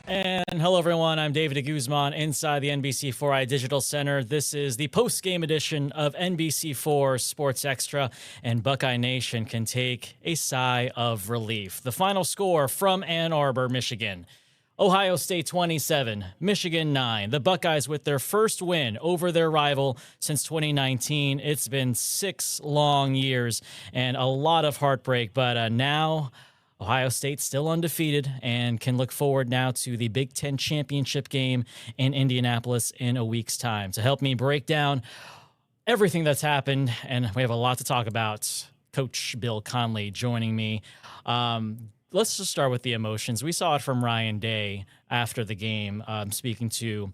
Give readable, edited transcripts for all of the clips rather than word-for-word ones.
And hello, everyone. I'm David DeGuzman inside the NBC4i Digital Center. This is the post-game edition of NBC4 Sports Extra, and Buckeye Nation can take a sigh of relief. The final score from Ann Arbor, Michigan. Ohio State 27, Michigan 9. The Buckeyes with their first win over their rival since 2019. It's been 6 long years and a lot of heartbreak, but now Ohio State still undefeated and can look forward now to the Big Ten championship game in Indianapolis in a week's time. To help me break down everything that's happened, and we have a lot to talk about, Coach Bill Conley joining me. Let's just start with the emotions. We saw it from Ryan Day after the game, speaking to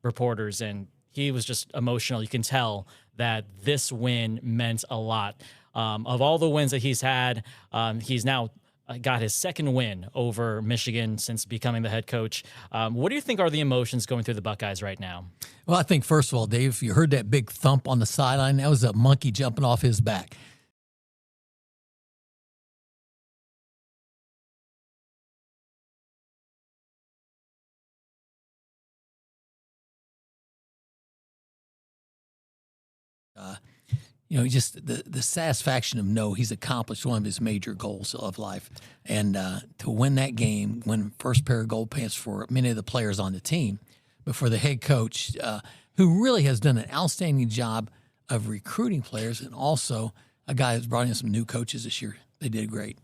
reporters, and he was just emotional. You can tell that this win meant a lot. Of all the wins that he's had, he's now got his second win over Michigan since becoming the head coach. What do you think are the emotions going through the Buckeyes right now? Well, I think, first of all, Dave, you heard that big thump on the sideline. That was a monkey jumping off his back. Just the satisfaction of he's accomplished one of his major goals of life. And to win that game, win first pair of gold pants for many of the players on the team, but for the head coach, who really has done an outstanding job of recruiting players, and also a guy that's brought in some new coaches this year. They did great.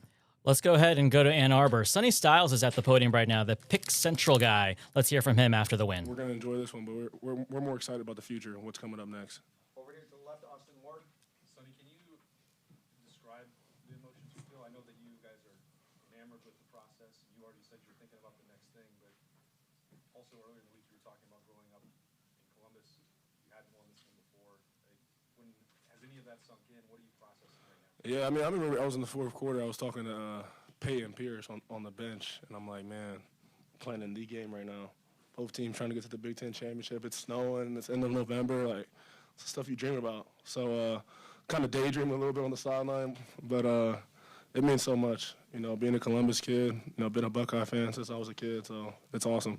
Let's go ahead and go to Ann Arbor. Sonny Styles is at the podium right now, the Pick Central guy. Let's hear from him after the win. We're going to enjoy this one, but we're more excited about the future and what's coming up next. Over here to the left, Austin Ward. Sonny, can you describe the emotions you feel? I know that you guys are enamored with the process. You already said you're thinking about the next thing, but also earlier in the week you were talking about growing up in Columbus. You hadn't won this one before. Has any of that sunk in? What are you processing right now? Yeah, I remember I was in the fourth quarter. I was talking to Peyton Pierce on the bench, and I'm like, man, playing in the game right now. Both teams trying to get to the Big Ten championship. It's snowing. It's end of November. Like, it's the stuff you dream about. So kind of daydreaming a little bit on the sideline, but it means so much. Being a Columbus kid, been a Buckeye fan since I was a kid, so it's awesome.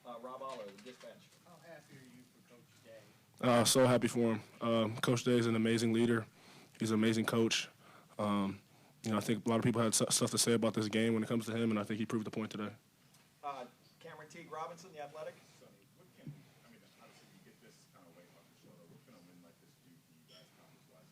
Rob Aller, the Dispatch. How happy are you for Coach Day? So happy for him. Coach Day is an amazing leader. He's an amazing coach. I think a lot of people had stuff to say about this game when it comes to him, and I think he proved the point today. Cameron Teague Robinson, the Athletic. Sonny, obviously you get this kind of weight off your shoulder. What can a win like this do for you guys confidence-wise?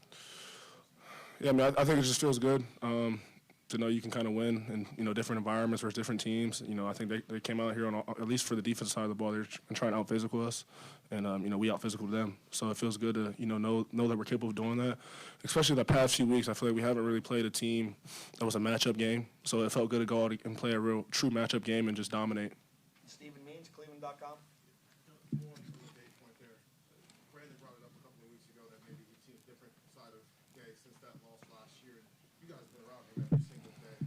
Yeah, I think it just feels good to know you can kind of win in different environments versus different teams. I think they came out here at least for the defensive side of the ball, they're trying to out-physical us, and we out-physical them. So it feels good to know that we're capable of doing that. Especially the past few weeks, I feel like we haven't really played a team that was a matchup game. So it felt good to go out and play a real true matchup game and just dominate. Stephen Means, Cleveland.com. Brandon brought it up a couple of weeks ago that maybe he'd seen a different side of Gay since that loss last year. And you guys have been around him every single day.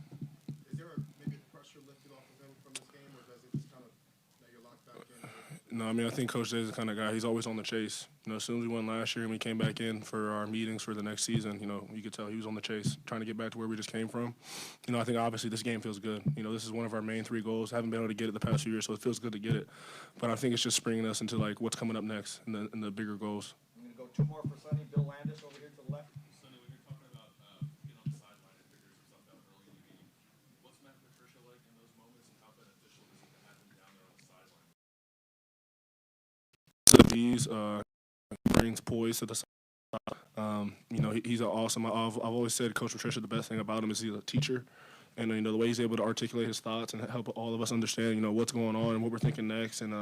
Is there maybe pressure lifted off of him from this game, or does it just kind of now you're locked back in? No, I think Coach Day is the kind of guy, he's always on the chase. As soon as we won last year and we came back in for our meetings for the next season, you could tell he was on the chase, trying to get back to where we just came from. I think obviously this game feels good. This is one of our main 3 goals. Haven't been able to get it the past few years, so it feels good to get it. But I think it's just springing us into, what's coming up next in the bigger goals. I'm going to go 2 more for Sonny. Bill Landis over here to the left. Sonny, when you're talking about being on the sideline and figuring some stuff out early in the game, what's Matt Patricia like in those moments, and how beneficial is it to have him down there on the sideline? He brings poise to the side. He's awesome. I've always said Coach Patricia, the best thing about him is he's a teacher. And, the way he's able to articulate his thoughts and help all of us understand, what's going on and what we're thinking next. And,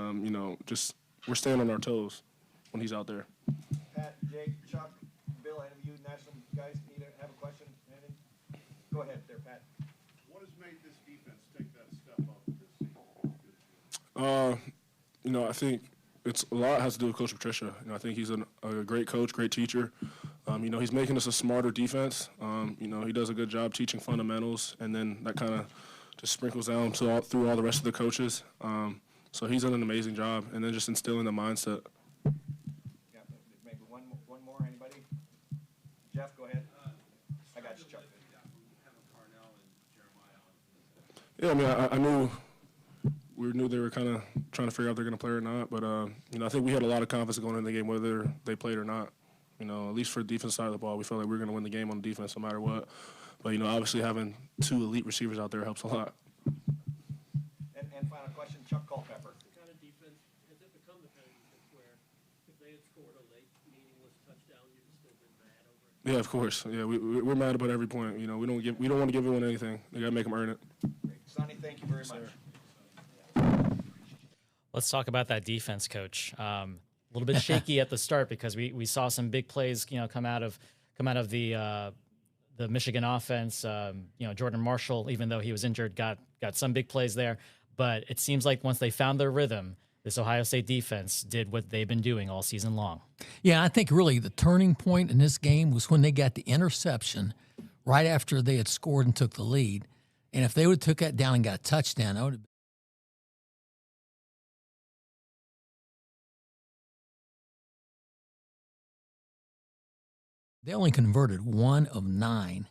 we're staying on our toes when he's out there. Pat, Jake, Chuck, Bill, any of you national guys need to have a question? Anything? Go ahead there, Pat. What has made this defense take that step up this season? I think a lot has to do with Coach Patricia. I think he's a great coach, great teacher. He's making us a smarter defense. He does a good job teaching fundamentals, and then that kind of just sprinkles down through all the rest of the coaches. So he's done an amazing job, and then just instilling the mindset. Yeah, maybe one more. Anybody? Jeff, go ahead. I got you, Chuck. Yeah, I knew we knew they were kind of trying to figure out if they're going to play or not. But, I think we had a lot of confidence going into the game, whether they played or not. At least for the defense side of the ball, we felt like we were going to win the game on defense no matter what. But, obviously having 2 elite receivers out there helps a lot. And final question, Chuck Culpepper. The kind of defense, has it become the kind of defense where if they had scored a late, meaningless touchdown, you'd have still been mad over it? Yeah, of course. Yeah, we're mad about every point. We don't want to give anyone anything. They got to make them earn it. Sonny, thank you very much. Let's talk about that defense, Coach. A little bit shaky at the start because we saw some big plays, come out of the Michigan offense. Jordan Marshall, even though he was injured, got some big plays there. But it seems like once they found their rhythm, this Ohio State defense did what they've been doing all season long. Yeah, I think really the turning point in this game was when they got the interception right after they had scored and took the lead. And if they would have took that down and got a touchdown, that would have been. They only converted 1 of 9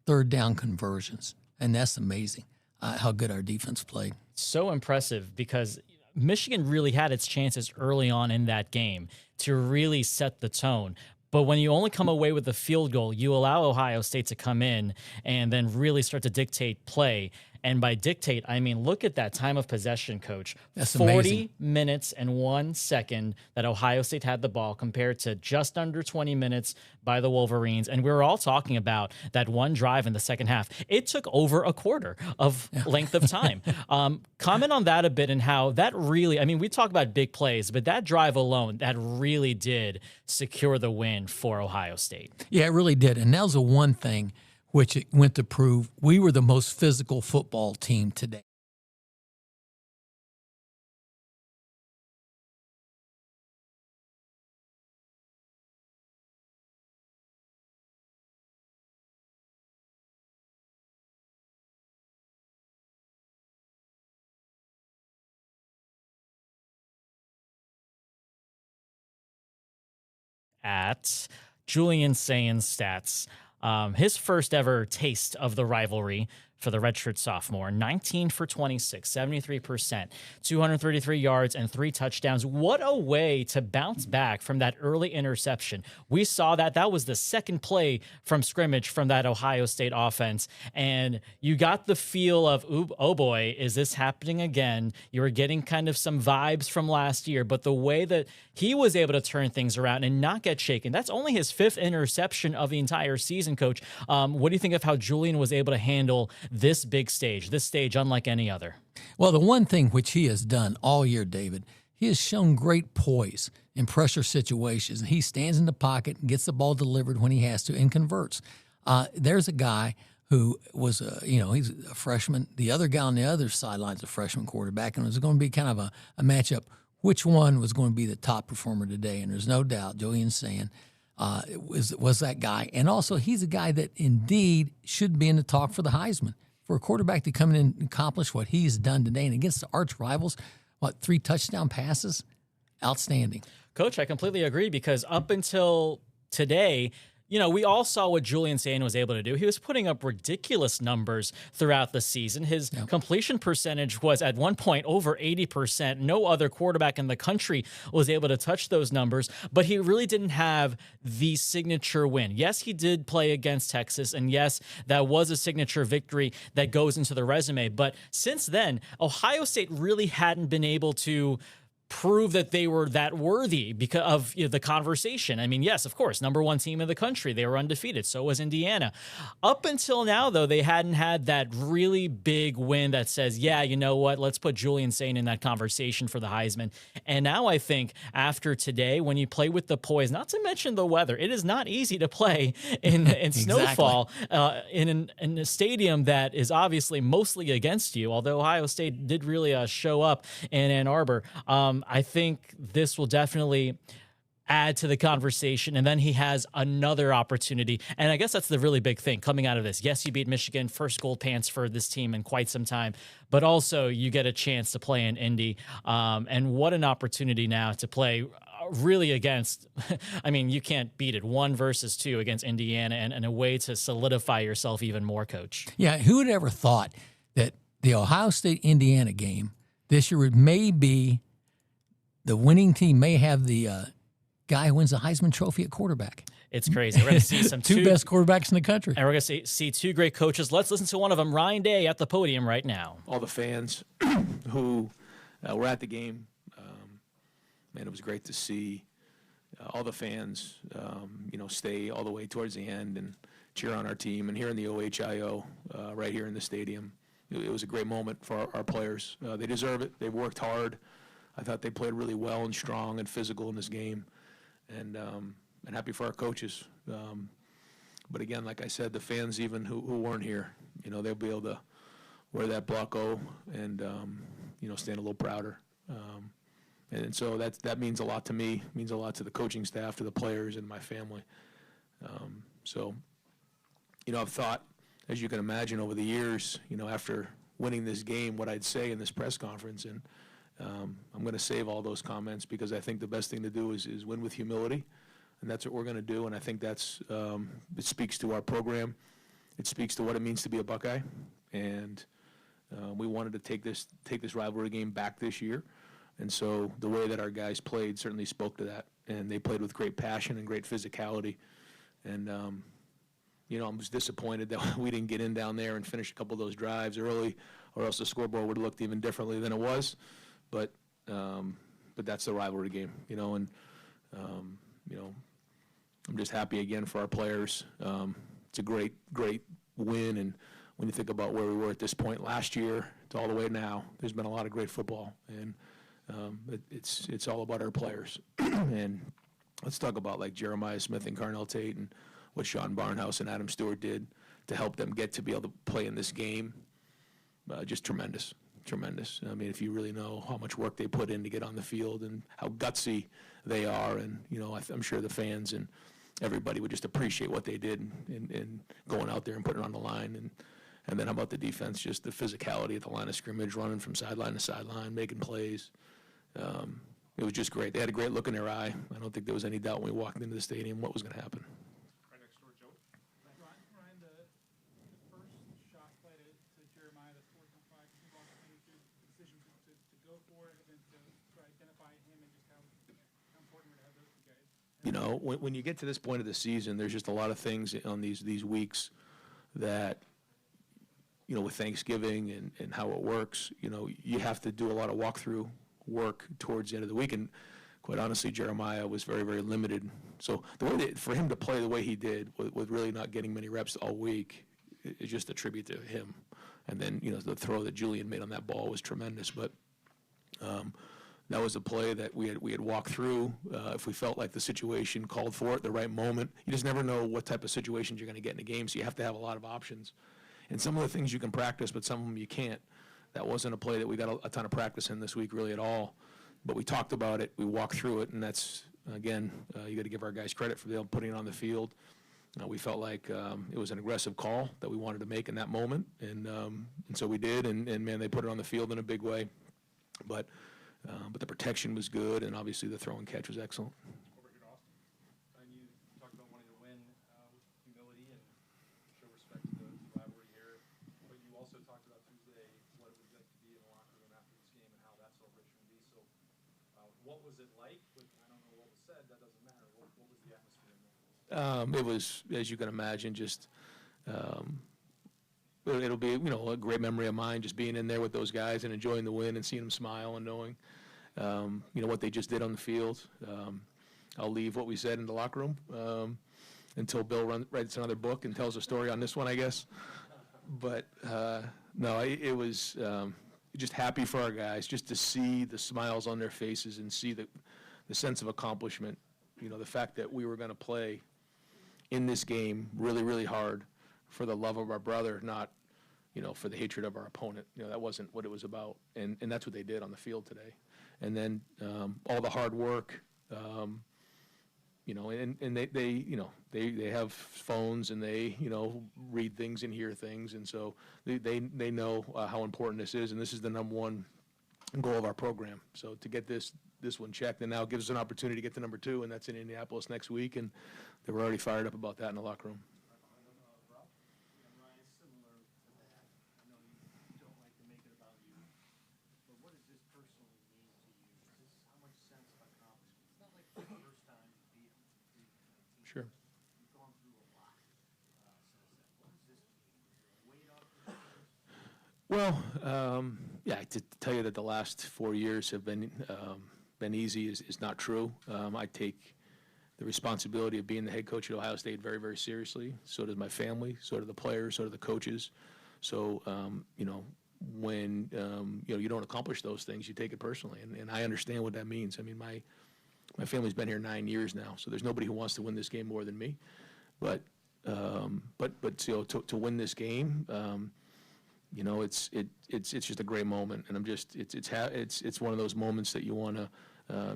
third down conversions, and that's amazing how good our defense played. So impressive because Michigan really had its chances early on in that game to really set the tone. But when you only come away with the field goal, you allow Ohio State to come in and then really start to dictate play. And by dictate, I mean, look at that time of possession, Coach. That's 40 amazing. minutes and 1 second that Ohio State had the ball compared to just under 20 minutes by the Wolverines. And we were all talking about that one drive in the second half. It took over a quarter of length of time. Comment on that a bit and how that really, I mean, we talk about big plays, but that drive alone, that really did secure the win for Ohio State. Yeah, it really did. And that was the one thing which it went to prove we were the most physical football team today. At Julian Sayin's stats. His first ever taste of the rivalry for the redshirt sophomore, 19 for 26, 73%, 233 yards and 3 touchdowns. What a way to bounce back from that early interception. We saw that. That was the second play from scrimmage from that Ohio State offense. And you got the feel of, oh boy, is this happening again? You were getting kind of some vibes from last year, but the way that he was able to turn things around and not get shaken, that's only his 5th interception of the entire season, Coach. What do you think of how Julian was able to handle this big stage, this stage unlike any other? Well, the one thing which he has done all year, David, he has shown great poise in pressure situations. He stands in the pocket and gets the ball delivered when he has to and converts. There's a guy who was, he's a freshman. The other guy on the other sideline is a freshman quarterback, and it was going to be kind of a matchup. Which one was going to be the top performer today? And there's no doubt Julian Sayin was that guy. And also, he's a guy that indeed should be in the talk for the Heisman. For a quarterback to come in and accomplish what he's done today, and against the arch rivals, 3 touchdown passes? Outstanding. Coach, I completely agree because up until today, we all saw what Julian Sayin was able to do. He was putting up ridiculous numbers throughout the season. His completion percentage was at one point over 80%. No other quarterback in the country was able to touch those numbers, but he really didn't have the signature win. Yes, he did play against Texas, and yes, that was a signature victory that goes into the resume. But since then, Ohio State really hadn't been able to prove that they were that worthy because of the conversation. I mean, yes, of course, number 1 team in the country. They were undefeated. So was Indiana. Up until now, though, they hadn't had that really big win that says, yeah, you know what, let's put Julian Sayin in that conversation for the Heisman. And now I think after today, when you play with the poise, not to mention the weather, it is not easy to play in snowfall in a stadium that is obviously mostly against you, although Ohio State did really show up in Ann Arbor. I think this will definitely add to the conversation, and then he has another opportunity. And I guess that's the really big thing coming out of this. Yes, you beat Michigan, first gold pants for this team in quite some time, but also you get a chance to play in Indy. And what an opportunity now to play really against, I mean, you can't beat it, 1 versus 2 against Indiana, and a way to solidify yourself even more, Coach. Yeah, who would ever thought that the Ohio State-Indiana game, this year it may be the winning team may have the guy who wins the Heisman Trophy at quarterback. It's crazy. We're going to see some two best quarterbacks in the country. And we're going to see two great coaches. Let's listen to one of them, Ryan Day, at the podium right now. All the fans who were at the game, man, it was great to see all the fans, stay all the way towards the end and cheer on our team. And here in the OHIO, right here in the stadium, it was a great moment for our players. They deserve it. They worked hard. I thought they played really well and strong and physical in this game. And happy for our coaches. But again, like I said, the fans even who weren't here, they'll be able to wear that block O and, stand a little prouder. And so that means a lot to me, means a lot to the coaching staff, to the players, and my family. I've thought, as you can imagine, over the years, after winning this game, what I'd say in this press conference. And I'm going to save all those comments because I think the best thing to do is win with humility. And that's what we're going to do. And I think that's it speaks to our program. It speaks to what it means to be a Buckeye. And we wanted to take this rivalry game back this year. And so the way that our guys played certainly spoke to that. And they played with great passion and great physicality. And, I was disappointed that we didn't get in down there and finish a couple of those drives early, or else the scoreboard would have looked even differently than it was. But that's the rivalry game, and, I'm just happy again for our players. It's a great win. And when you think about where we were at this point last year to all the way now, there's been a lot of great football. And it's all about our players. And let's talk about like Jeremiah Smith and Carnell Tate and what Sean Barnhouse and Adam Stewart did to help them get to be able to play in this game. Just tremendous. I mean, if you really know how much work they put in to get on the field and how gutsy they are, and I'm sure the fans and everybody would just appreciate what they did in going out there and putting it on the line. And then how about the defense? Just the physicality at the line of scrimmage, running from sideline to sideline, making plays. It was just great. They had a great look in their eye. I don't think there was any doubt when we walked into the stadium what was going to happen. Right next door, Joe. Ryan, the first shot play to Jeremiah, the 4th and 5, can you walk us through the decision to go for it and to identify him and just how important it is to have those two guys? When you get to this point of the season, there's just a lot of things on these weeks that, with Thanksgiving and how it works, you have to do a lot of walkthrough work towards the end of the week. And quite honestly, Jeremiah was very, very limited. So the way for him to play the way he did with really not getting many reps all week is just a tribute to him. And then, the throw that Julian made on that ball was tremendous. But that was a play that we had walked through. If we felt like the situation called for it, the right moment. You just never know what type of situations you're going to get in a game, so you have to have a lot of options. And some of the things you can practice, but some of them you can't. That wasn't a play that we got a ton of practice in this week really at all. But we talked about it, we walked through it, and that's, again, you got to give our guys credit for them putting it on the field. We felt like it was an aggressive call that we wanted to make in that moment, and so we did, and man, they put it on the field in a big way. But the protection was good, and obviously the throw and catch was excellent. Over here to Austin. And you talked about wanting to win with humility and show respect to the rivalry here, but you also talked about Tuesday what it was like to be in the locker room after this game and how that celebration would be. So what was it like? I don't know what was said. That doesn't matter. What was the atmosphere in there? It was, as you can imagine, just it'll be a great memory of mine, just being in there with those guys and enjoying the win and seeing them smile and knowing what they just did on the field. I'll leave what we said in the locker room until Bill writes another book and tells a story on this one, I guess. But no, it was just happy for our guys just to see the smiles on their faces and see the sense of accomplishment. The fact that we were going to play in this game really, really hard for the love of our brother, not, for the hatred of our opponent. That wasn't what it was about. And that's what they did on the field today. And then all the hard work, and they have phones and they, read things and hear things. And so they know how important this is. And this is the number one goal of our program. So to get this one checked, and now it gives us an opportunity to get to number 2, and that's in Indianapolis next week. And they were already fired up about that in the locker room. Ryan, similar to that, I know you don't like to make it about you, but what does this Well, yeah, to tell you that the last 4 years have been easy is not true. I take the responsibility of being the head coach at Ohio State very, very seriously. So does my family, so do the players, so do the coaches. So, when, you don't accomplish those things, you take it personally. And I understand what that means. I mean, my family's been here 9 years now, so there's nobody who wants to win this game more than me. But to win this game, it's just a great moment, and it's one of those moments that you want to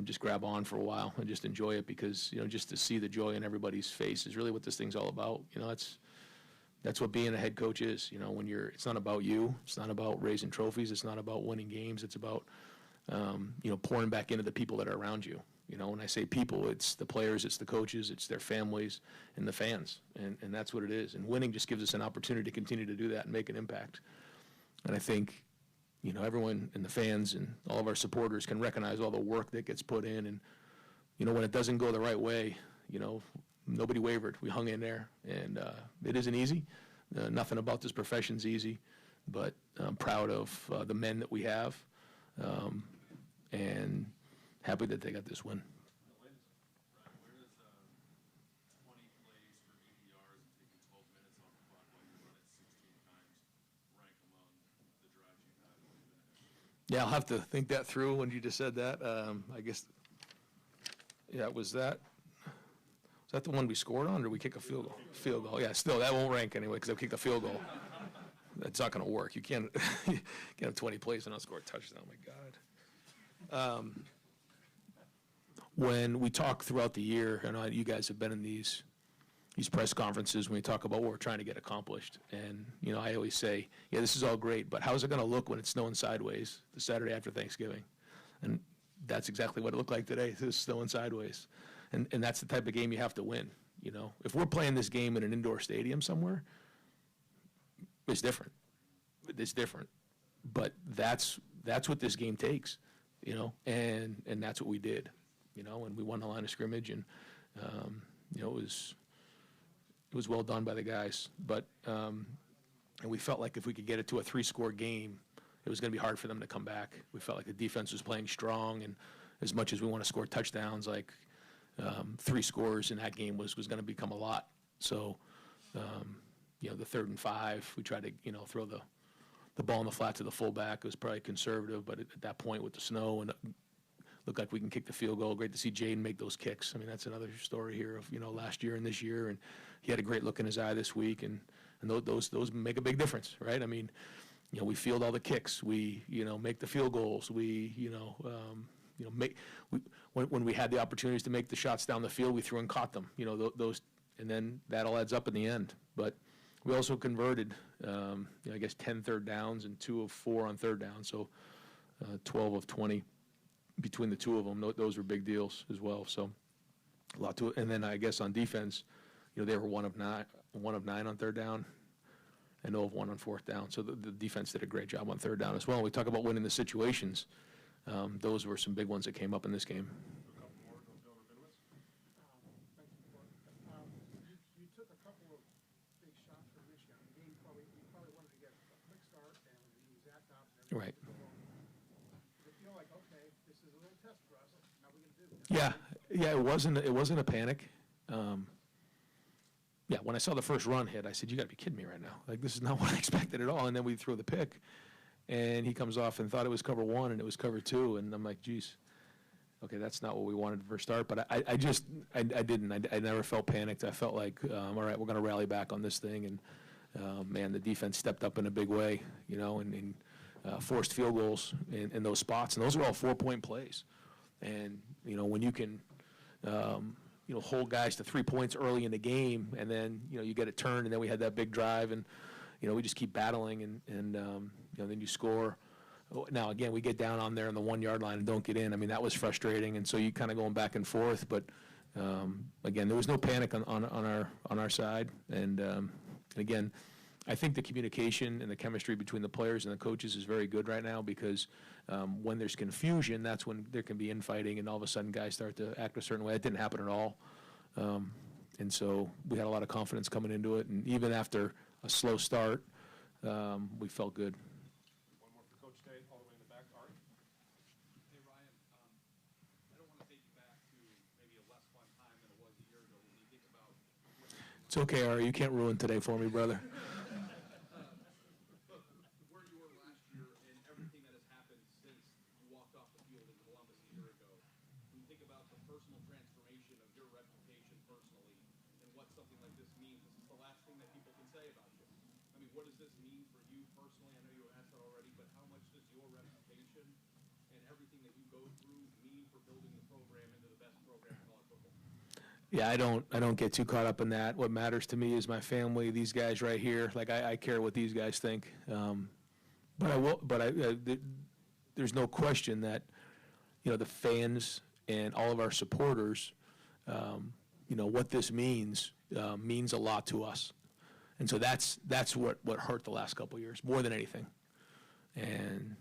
just grab on for a while and just enjoy it, because just to see the joy in everybody's face is really what this thing's all about. That's what being a head coach is. It's not about you, it's not about raising trophies, it's not about winning games. It's about pouring back into the people that are around you. When I say people, it's the players, it's the coaches, it's their families, and the fans, and that's what it is. And winning just gives us an opportunity to continue to do that and make an impact. And I think, everyone and the fans and all of our supporters can recognize all the work that gets put in. And, when it doesn't go the right way, nobody wavered. We hung in there, and it isn't easy. Nothing about this profession's easy, but I'm proud of the men that we have, and happy that they got this win. Where does 20 plays for EDRs and taking 12 minutes off the clock while you run it 16 times rank among the drives you've had when you've been ahead? Yeah, I'll have to think that through when you just said that. I guess, yeah, was that the one we scored on, or did we kick a field goal? Field goal, yeah, still, that won't rank anyway, because I kicked a field goal. That's not going to work. You can't have 20 plays and not score a touchdown. Oh, my God. When we talk throughout the year, I know you guys have been in these press conferences when we talk about what we're trying to get accomplished. And, I always say, yeah, this is all great, but how's it going to look when it's snowing sideways the Saturday after Thanksgiving? And that's exactly what it looked like today. It was snowing sideways. And that's the type of game you have to win. If we're playing this game in an indoor stadium somewhere, it's different. It's different. But that's what this game takes, and that's what we did. And we won the line of scrimmage, and it was well done by the guys. But and we felt like if we could get it to a 3-score game, it was going to be hard for them to come back. We felt like the defense was playing strong, and as much as we want to score touchdowns, like 3 scores in that game was going to become a lot. So the 3rd and 5, we tried to throw the ball in the flat to the fullback. It was probably conservative, but at that point with the snow and looked like we can kick the field goal. Great to see Jaden make those kicks. I mean, that's another story here of, last year and this year. And he had a great look in his eye this week. And those make a big difference, right? I mean, we field all the kicks. We, make the field goals. We, when we had the opportunities to make the shots down the field, we threw and caught them. Those, and then that all adds up in the end. But we also converted, I guess 10 third downs and 2 of 4 on third down. So 12 of 20. Between the two of them, those were big deals as well. So a lot to it. And then I guess on defense, they were 1 of 9 on third down, and 0 of 1 on fourth down. So the defense did a great job on third down as well. We talk about winning the situations. Those were some big ones that came up in this game. You took a couple of big shots from Michigan. The game you probably wanted to get a quick start, and you use that top and everything. Right. Did it feel like, okay, this is a little test for us? How are we going to do this? Yeah, it wasn't a panic. Yeah, when I saw the first run hit, I said, you got to be kidding me right now. Like, this is not what I expected at all. And then we throw the pick, and he comes off and thought it was cover 1, and it was cover 2. And I'm like, geez, okay, that's not what we wanted for a start. But I didn't. I never felt panicked. I felt like, all right, we're going to rally back on this thing. And, man, the defense stepped up in a big way, and forced field goals in those spots. And those were all 4-point plays. And, when you can hold guys to 3 points early in the game, and then, you get it turned, and then we had that big drive, and, we just keep battling, and then you score. Now, again, we get down on there on the 1-yard line and don't get in. I mean, that was frustrating, and so you kind of going back and forth. But, again, there was no panic on our side. And, again, I think the communication and the chemistry between the players and the coaches is very good right now, because when there's confusion, that's when there can be infighting, and all of a sudden guys start to act a certain way. That didn't happen at all. And so we had a lot of confidence coming into it. And even after a slow start, we felt good. all the way in the back, Ari. Hey, Ryan, I don't want to take you back to maybe a less fun time than it was a year ago. When you think about It's okay, Ari. You can't ruin today for me, brother. where you were last year and everything that has happened since you walked off the field in Columbus a year ago, when you think about the personal transformation of your reputation personally and what something like this means, this is the last thing that people can say about you. I mean, what does this mean for you personally? I know you were asked that already, but how much does your reputation and everything that you go through mean for building the program into the best program in college football? Yeah, I don't get too caught up in that. What matters to me is my family, these guys right here. Like I care what these guys think. There's no question that, the fans and all of our supporters, what this means a lot to us. And so that's what hurt the last couple of years more than anything. And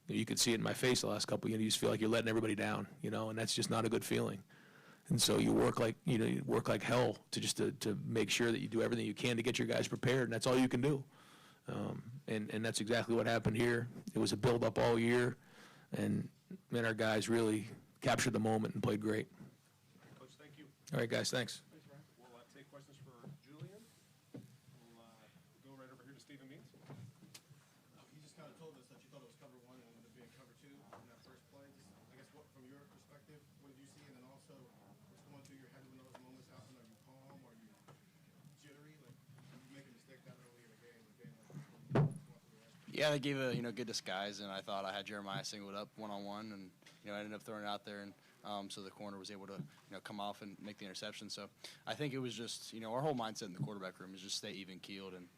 you could see it in my face the last couple of years. You just feel like you're letting everybody down, and that's just not a good feeling. And so you work like hell to make sure that you do everything you can to get your guys prepared, and that's all you can do. And that's exactly what happened here. It was a build-up all year, and our guys really captured the moment and played great. Coach, thank you. All right, guys, thanks. Thanks, Ryan. We'll take questions for Julian. We'll go right over here to Stephen Means. You just kind of told us that you thought it was cover one and it ended up being cover two in that first play. Just, I guess, from your perspective, what did you see? And then also, what's going through your head when those moments happen? Are you calm? Are you jittery? Like, did you make a mistake that early in the game? Yeah, they gave a good disguise, and I thought I had Jeremiah singled up one-on-one, and I ended up throwing it out there, and so the corner was able to come off and make the interception. So I think it was just our whole mindset in the quarterback room is just stay even keeled and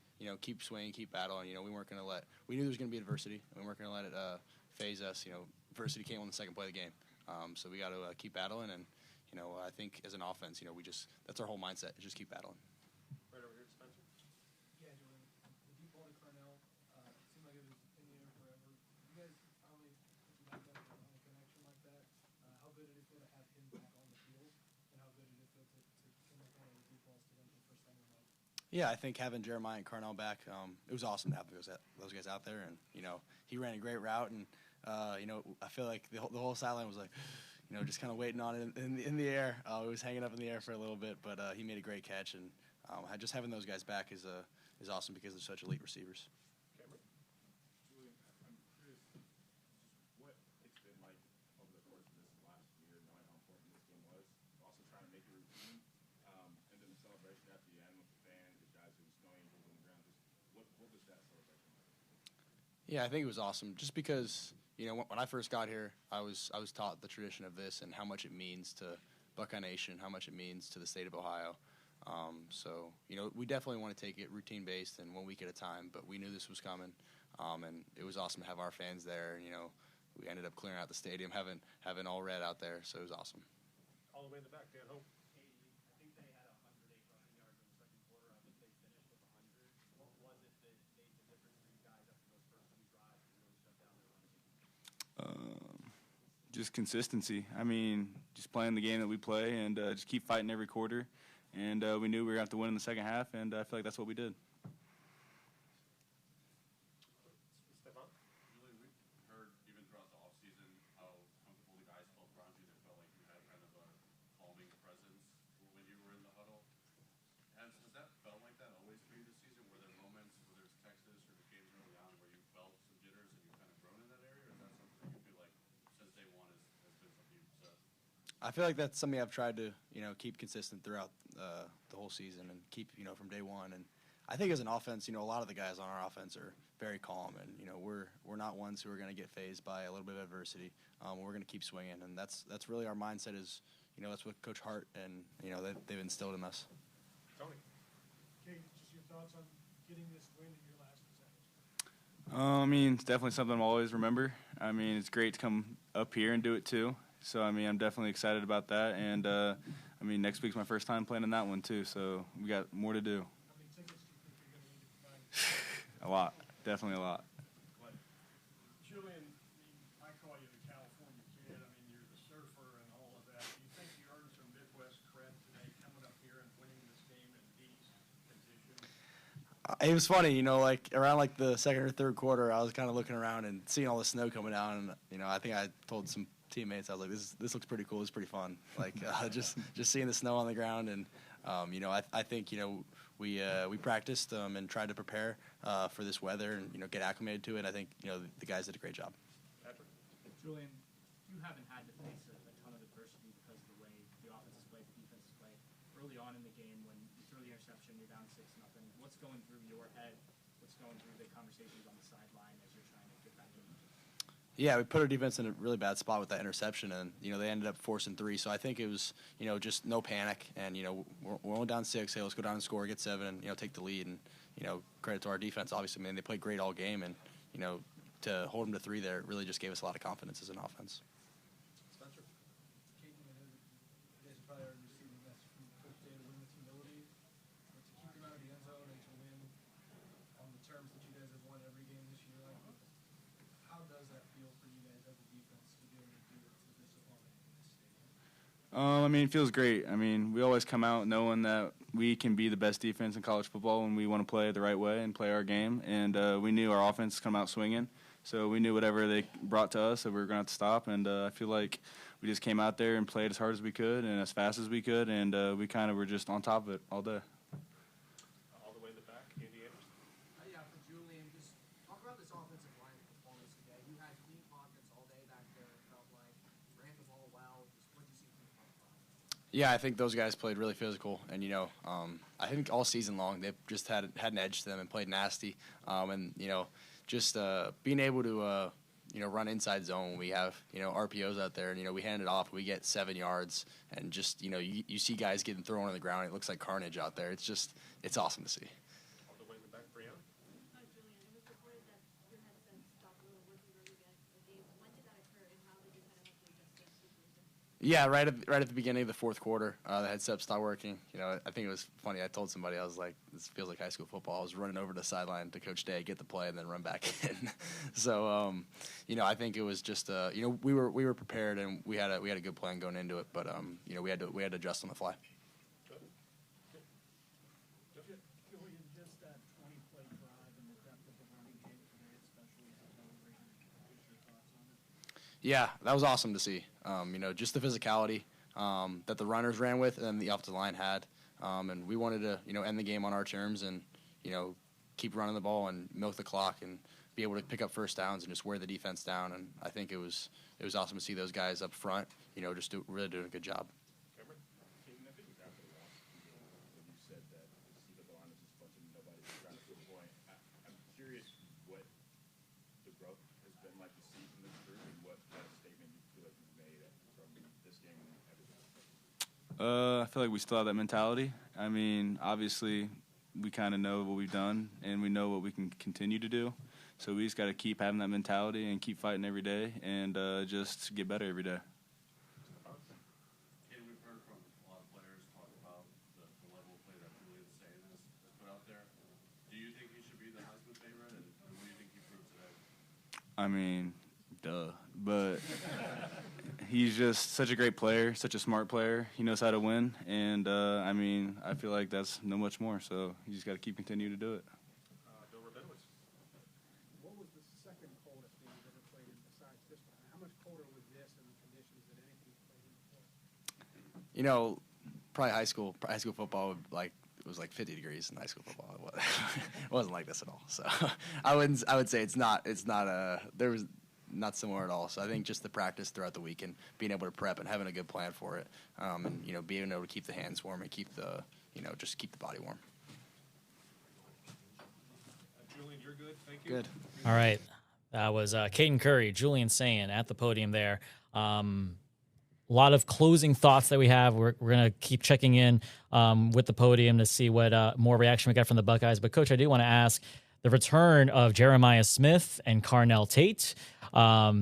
keep swinging, keep battling. We weren't going to we knew there was going to be adversity, and we weren't going to let it phase us. Adversity came on the second play of the game, so we got to keep battling, and I think as an offense, that's our whole mindset, is just keep battling. Right over here to Spencer. Yeah, Julian, the deep ball to Cornell, it seemed like it was in the air forever. You guys finally put some back on a connection like that. How good did it feel to have him back on the field? And how good did it feel to connect one of the deep balls to them for the first time in a while? Yeah, I think having Jeremiah and Carnell back, it was awesome to have those guys out there, and he ran a great route, and I feel like the whole sideline was like, just kind of waiting on it in the air. It was hanging up in the air for a little bit, but he made a great catch, and just having those guys back is awesome because they're such elite receivers. Cameron. Julian, I'm curious what it's been like over the course of this last year, knowing how important this game was, also trying to make it routine, and then the celebration at the end with the fans, the guys who were snowing on the ground. Just what was that celebration like? Yeah, I think it was awesome. Just because when I first got here, I was taught the tradition of this and how much it means to Buckeye Nation, how much it means to the state of Ohio. So we definitely want to take it routine based and 1 week at a time. But we knew this was coming, and it was awesome to have our fans there. We ended up clearing out the stadium, having all red out there, so it was awesome. All the way in the back, Dan Hope. I think they had 108 rushing yards in the second quarter. I think they finished with 100. What was it that made the difference for you guys after those first few drives to really shut down their run game? Just consistency. I mean, just playing the game that we play and just keep fighting every quarter. And we knew we were going to have to win in the second half, and I feel like that's what we did. Stefan. Julian, we've heard even throughout the offseason how comfortable the guys felt around you. They felt like you had kind of a calming presence when you were in the huddle. Has that felt like that always for you this season? Were there moments, whether it's Texas or the games early on, where you felt some jitters and you kind of grown in that area? Or is that something you feel like since day one has been something you've said? I feel like that's something I've tried to keep consistent throughout the whole season and keep from day one. And I think as an offense, a lot of the guys on our offense are very calm, and we're not ones who are going to get fazed by a little bit of adversity. We're going to keep swinging, and that's really our mindset. Is that's what Coach Hart and they've instilled in us. Tony. Caden, just your thoughts on getting this win in your last possession? I mean, it's definitely something I'll always remember. I mean, it's great to come up here and do it too. So, I mean, I'm definitely excited about that. And, I mean, next week's my first time playing in that one too. So we got more to do. How many tickets do you think you're going to need to provide? A lot. Definitely a lot. Julian, I call you the California kid. I mean, you're the surfer and all of that. Do you think you earned some Midwest cred today coming up here and winning this game in these conditions? it was funny, like around like the second or third quarter, I was kind of looking around and seeing all the snow coming down, and I think I told some teammates, I was like, this looks pretty cool. It's pretty fun. Like just seeing the snow on the ground, and I think we practiced and tried to prepare for this weather and get acclimated to it. I think the guys did a great job. Julian, you haven't had to face a ton of adversity because of the way the offense has played, the defense has played. Early on in the game, when you throw the interception, you're down 6-0. What's going through your head? What's going through the conversations on the sideline as you're trying to get back in? Yeah, we put our defense in a really bad spot with that interception, and they ended up forcing 3. So I think it was just no panic, and we're only down 6. Hey, let's go down and score, get 7, and take the lead. And credit to our defense, obviously, man, they played great all game, and to hold them to 3 there really just gave us a lot of confidence as an offense. Spencer? Caden, you guys probably already received the message from Coach Day to win with humility, but to keep them out of the end zone and to win on the terms that you guys have won every game this year, how does that feel for you guys as a defense to be able to do it to this opponent in this stadium? It feels great. We always come out knowing that we can be the best defense in college football when we want to play it the right way and play our game. And we knew our offense come out swinging. So we knew whatever they brought to us that we were going to have to stop. And I feel like we just came out there and played as hard as we could and as fast as we could. And we kind of were just on top of it all day. All the way in the back, Andy Anderson. Yeah, for Julian, just talk about this offensive line performance today. You had clean pockets all day back there, it felt like. Ran the ball well. Just what did you see from the front line? Yeah, I think those guys played really physical, and I think all season long they've just had an edge to them and played nasty, and just being able to run inside zone. We have RPOs out there, and we hand it off, we get 7 yards, and just you see guys getting thrown on the ground. It looks like carnage out there. It's awesome to see. All the way in the back, Brianna. Julian, it was reported that your headset stopped working early in the game. When did that occur, and how did you kind of have to adjust to the situation? Yeah, right at the beginning of the fourth quarter, the headset stopped working. I think it was funny. I told somebody, I was like, "This feels like high school football." I was running over to the sideline to Coach Day, get the play, and then run back in. So, I think it was just, we were prepared and we had a good plan going into it, but we had to adjust on the fly. Julian, just that 20-play drive and the depth of the running game today, especially for television. What's your thoughts on it? Yeah, that was awesome to see. Just the physicality that the runners ran with and the offensive line had. And we wanted to, end the game on our terms and, keep running the ball and milk the clock and be able to pick up first downs and just wear the defense down. And I think it was awesome to see those guys up front, just really doing a good job. Cameron? Caden, I think it was after the loss, when you said that the line is just bunching nobody's trying to the point. I'm curious what the growth has been like to see from this group and what kind of statement you feel like you've made from this game and everything. I feel like we still have that mentality. Obviously, we kind of know what we've done, and we know what we can continue to do. So we just got to keep having that mentality and keep fighting every day and just get better every day. Caden, we've heard from a lot of players talk about the level of play that Julian Sayin has put out there. Do you think he should be the Heisman favorite, and what do you think he proved today? Duh. But he's just such a great player, such a smart player. He knows how to win, and I feel like that's no much more. So you just got to continue to do it. Bill Conley. What was the second coldest game you've ever played in besides this one? How much colder was this in the conditions than anything you've played in before? Probably high school football, it was like 50 degrees in high school football. It wasn't like this at all. So I would say there was not similar at all. So I think just the practice throughout the week and being able to prep and having a good plan for it, and being able to keep the hands warm and keep the just keep the body warm. Julian, you're good. Thank you. Good. All right. That was Caden Curry, Julian Sayin at the podium there. A lot of closing thoughts that we have. We're going to keep checking in with the podium to see what more reaction we got from the Buckeyes. But, Coach, I do want to ask the return of Jeremiah Smith and Carnell Tate.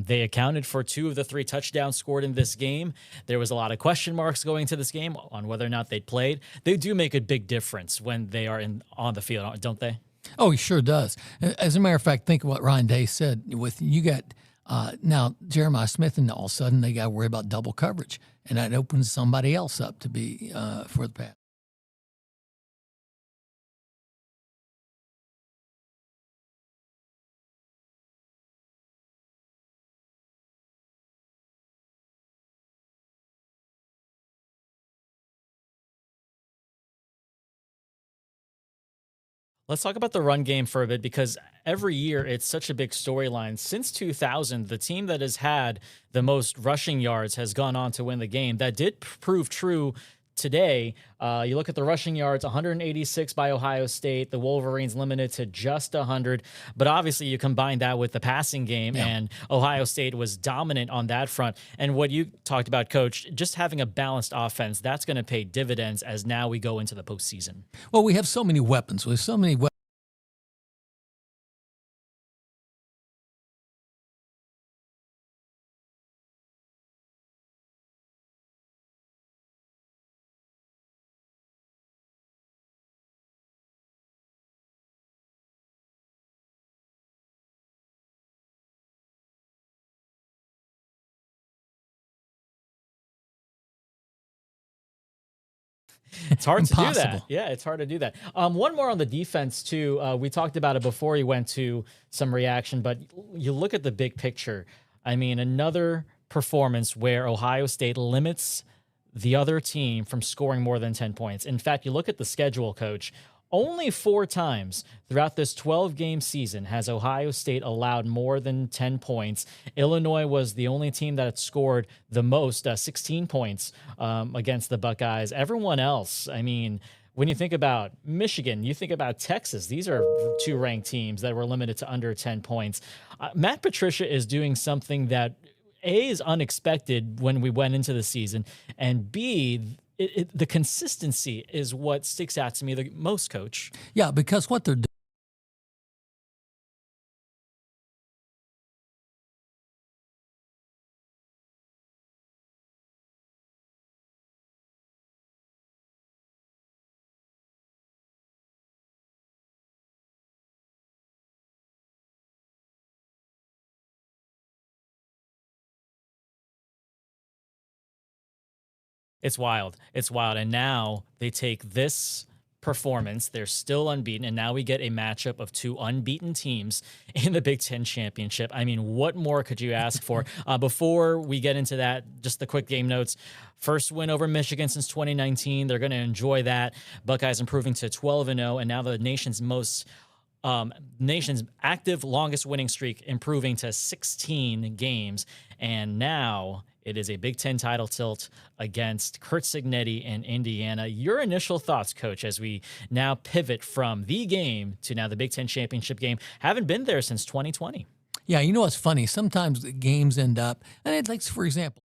They accounted for 2 of the 3 touchdowns scored in this game. There was a lot of question marks going into this game on whether or not they played. They do make a big difference when they are on the field, don't they? Oh, he sure does. As a matter of fact, think of what Ryan Day said. With you got now Jeremiah Smith, and all of a sudden they got to worry about double coverage, and that opens somebody else up to be for the pass. Let's talk about the run game for a bit, because every year it's such a big storyline. Since 2000, the team that has had the most rushing yards has gone on to win the game. That did prove true today. You look at the rushing yards, 186 by Ohio State. The Wolverines limited to just 100. But obviously you combine that with the passing game, and Ohio State was dominant on that front. And what you talked about, Coach, just having a balanced offense, that's going to pay dividends as now we go into the postseason. Well, we have so many weapons. We have so many weapons. It's hard to do that. Impossible. Yeah, it's hard to do that. One more on the defense, too. We talked about it before you went to some reaction, but you look at the big picture. I mean, another performance where Ohio State limits the other team from scoring more than 10 points. In fact, you look at the schedule, Coach. Only 4 times throughout this 12-game season has Ohio State allowed more than 10 points. Illinois was the only team that had scored the most, 16 points against the Buckeyes. Everyone else, I mean, when you think about Michigan, you think about Texas. These are 2 ranked teams that were limited to under 10 points. Matt Patricia is doing something that, A, is unexpected when we went into the season, and B, the consistency is what sticks out to me the most, Coach. Yeah, because what they're doing. It's wild. It's wild. And now they take this performance. They're still unbeaten. And now we get a matchup of 2 unbeaten teams in the Big Ten championship. I mean, what more could you ask for? Before we get into that, just the quick game notes. First win over Michigan since 2019. They're going to enjoy that. Buckeyes improving to 12-0. And now the nation's active longest winning streak improving to 16 games. And now it is a Big Ten title tilt against Curt Cignetti in Indiana. Your initial thoughts, Coach, as we now pivot from the game to now the Big Ten championship game. Haven't been there since 2020. Yeah, you know what's funny? Sometimes the games end up, and it's like, for example,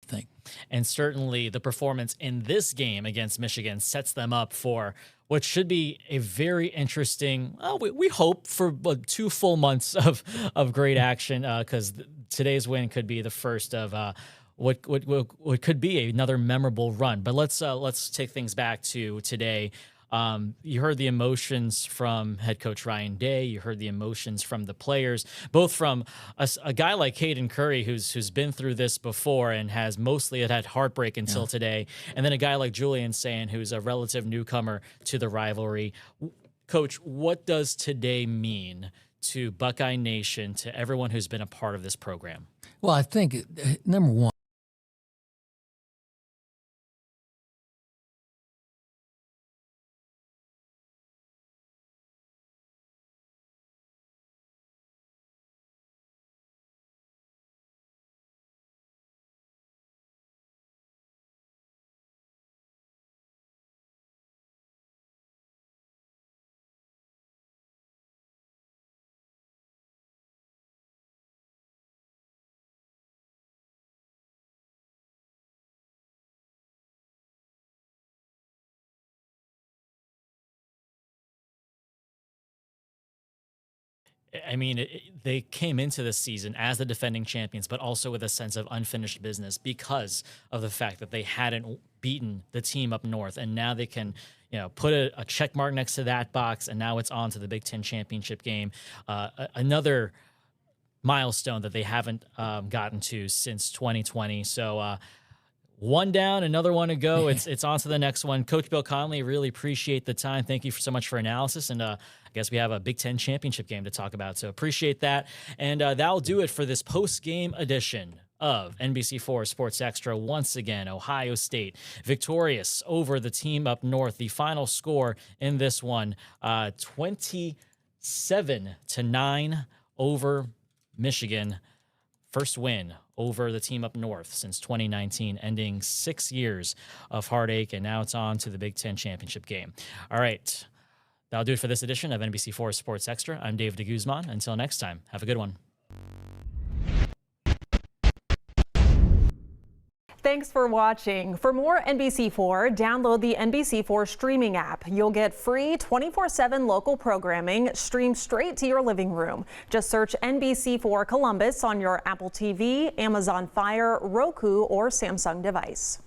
thing. And certainly the performance in this game against Michigan sets them up for what should be a very interesting, we hope for 2 full months of great action, because today's win could be the first of what could be another memorable run. But let's take things back to today. You heard the emotions from head coach Ryan Day. You heard the emotions from the players, both from a guy like Caden Curry, who's been through this before and has mostly had heartbreak until today, and then a guy like Julian Sayin, who's a relative newcomer to the rivalry. Coach, what does today mean to Buckeye Nation, to everyone who's been a part of this program? Well, I think, number one, I mean, they came into this season as the defending champions, but also with a sense of unfinished business because of the fact that they hadn't beaten the team up north. And now they can, put a check mark next to that box, and now it's on to the Big Ten championship game. Another milestone that they haven't gotten to since 2020. So One down, another one to go. It's on to the next one. Coach Bill Conley, really appreciate the time. Thank you so much for analysis. And I guess we have a Big Ten championship game to talk about, so appreciate that. And that'll do it for this post-game edition of NBC4 Sports Extra. Once again, Ohio State victorious over the team up north. The final score in this one, 27-9 over Michigan. First win over the team up north since 2019, ending 6 years of heartache, and now it's on to the Big Ten championship game. All right, that'll do it for this edition of NBC4 Sports Extra. I'm Dave DeGuzman. Until next time, have a good one. Thanks for watching. For more NBC4, download the NBC4 streaming app. You'll get free 24/7 local programming streamed straight to your living room. Just search NBC4 Columbus on your Apple TV, Amazon Fire, Roku, or Samsung device.